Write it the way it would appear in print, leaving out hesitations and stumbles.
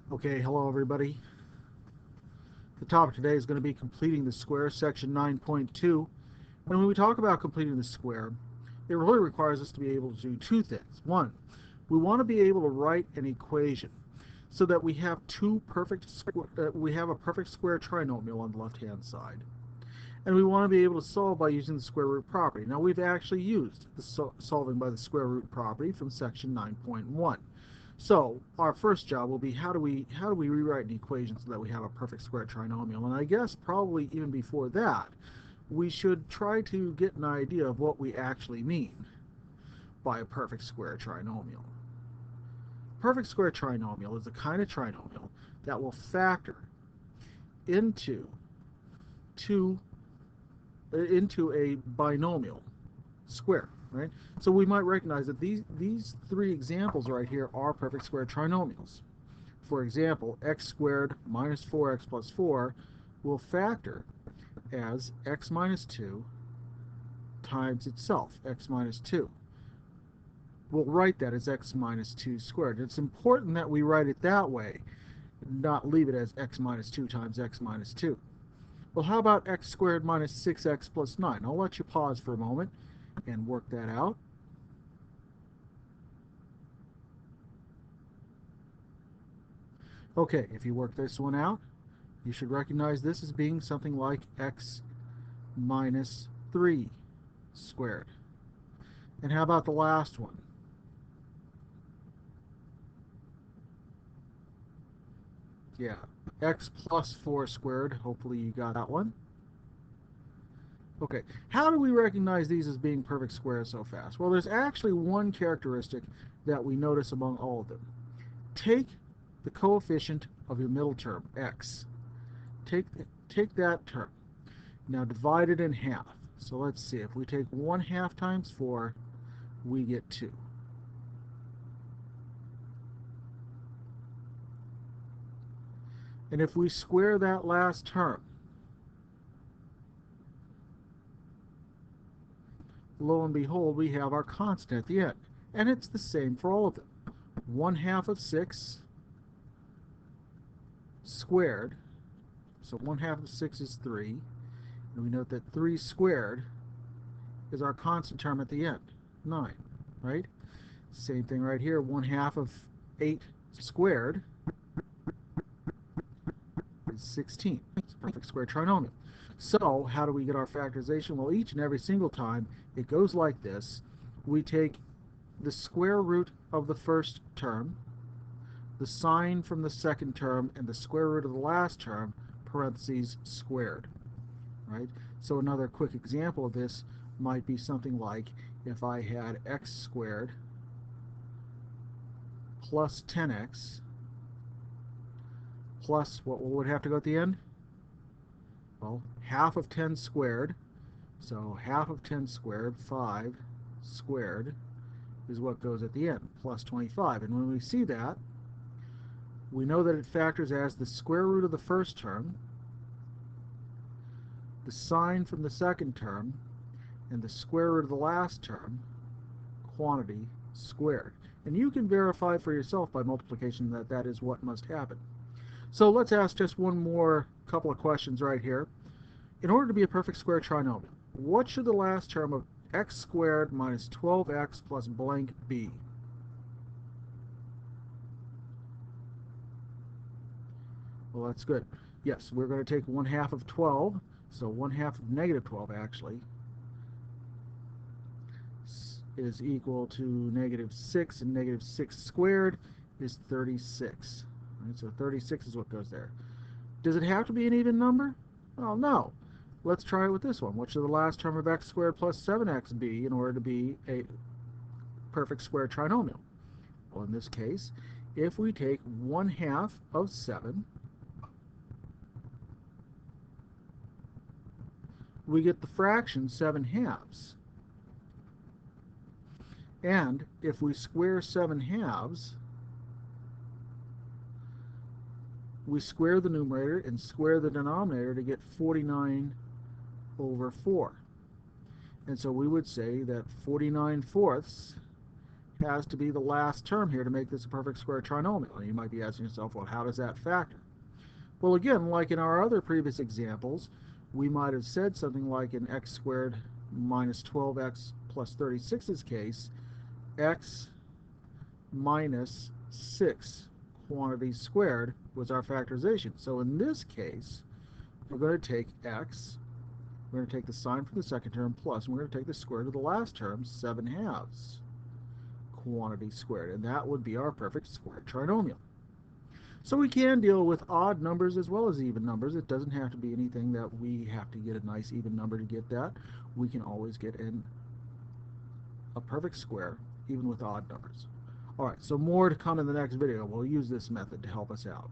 Okay, hello everybody. The topic today is going to be completing the square, section 9.2. And when we talk about completing the square, it really requires us to be able to do two things. One, we want to be able to write an equation so that we have we have a perfect square trinomial on the left-hand side. And we want to be able to solve by using the square root property. Now we've actually used the solving by the square root property from section 9.1. So our first job will be how do we rewrite an equation so that we have a perfect square trinomial? And I guess probably even before that, we should try to get an idea of what we actually mean by a perfect square trinomial. Perfect square trinomial is the kind of trinomial that will factor into a binomial square, right? So we might recognize that these three examples right here are perfect square trinomials. For example, x squared minus 4x plus 4 will factor as x minus 2 times itself, x minus 2. We'll write that as x minus 2 squared. It's important that we write it that way, not leave it as x minus 2 times x minus 2. Well, how about x squared minus 6x plus 9? I'll let you pause for a moment and work that out. Okay, if you work this one out, you should recognize this as being something like x minus 3 squared. And how about the last one? Yeah, x plus 4 squared. Hopefully you got that one. Okay, how do we recognize these as being perfect squares so fast? Well, there's actually one characteristic that we notice among all of them. Take the coefficient of your middle term, x. Take that term. Now divide it in half. So let's see, if we take 1/2 times 4, we get 2. And if we square that last term, lo and behold, we have our constant at the end. And it's the same for all of them. 1/2 of 6 squared. So 1/2 of 6 is 3. And we note that 3 squared is our constant term at the end, 9, right? Same thing right here, 1/2 of 8 squared is 16. It's a perfect square trinomial. So how do we get our factorization? Well, each and every single time it goes like this. We take the square root of the first term, the sign from the second term, and the square root of the last term, parentheses squared, right? So another quick example of this might be something like if I had x squared plus 10x plus what would have to go at the end? Well, half of 10 squared. So half of 10 squared, 5 squared, is what goes at the end, plus 25. And when we see that, we know that it factors as the square root of the first term, the sign from the second term, and the square root of the last term, quantity squared. And you can verify for yourself by multiplication that that is what must happen. So let's ask just one more couple of questions right here. In order to be a perfect square trinomial, what should the last term of x squared minus 12x plus blank be? Well, that's good. Yes, we're going to take 1/2 of 12, so 1/2 of negative 12 actually is equal to negative 6, and negative 6 squared is 36. Right, so 36 is what goes there. Does it have to be an even number? Well, no. Let's try it with this one. What should the last term of x squared plus 7x be in order to be a perfect square trinomial? Well, in this case, if we take 1/2 of 7, we get the fraction 7/2. And if we square 7/2, we square the numerator and square the denominator to get 49 over 4. And so we would say that 49 fourths has to be the last term here to make this a perfect square trinomial. And you might be asking yourself, well, how does that factor? Well, again, like in our other previous examples, we might have said something like in x squared minus 12x plus 36's case, x minus 6 quantities squared was our factorization. So in this case, we're going to take x, we're going to take the sign from the second term plus, and we're going to take the square root of the last term, 7/2 quantity squared, and that would be our perfect square trinomial. So we can deal with odd numbers as well as even numbers. It doesn't have to be anything that we have to get a nice even number to get that. We can always get a perfect square even with odd numbers. All right, so more to come in the next video. We'll use this method to help us out.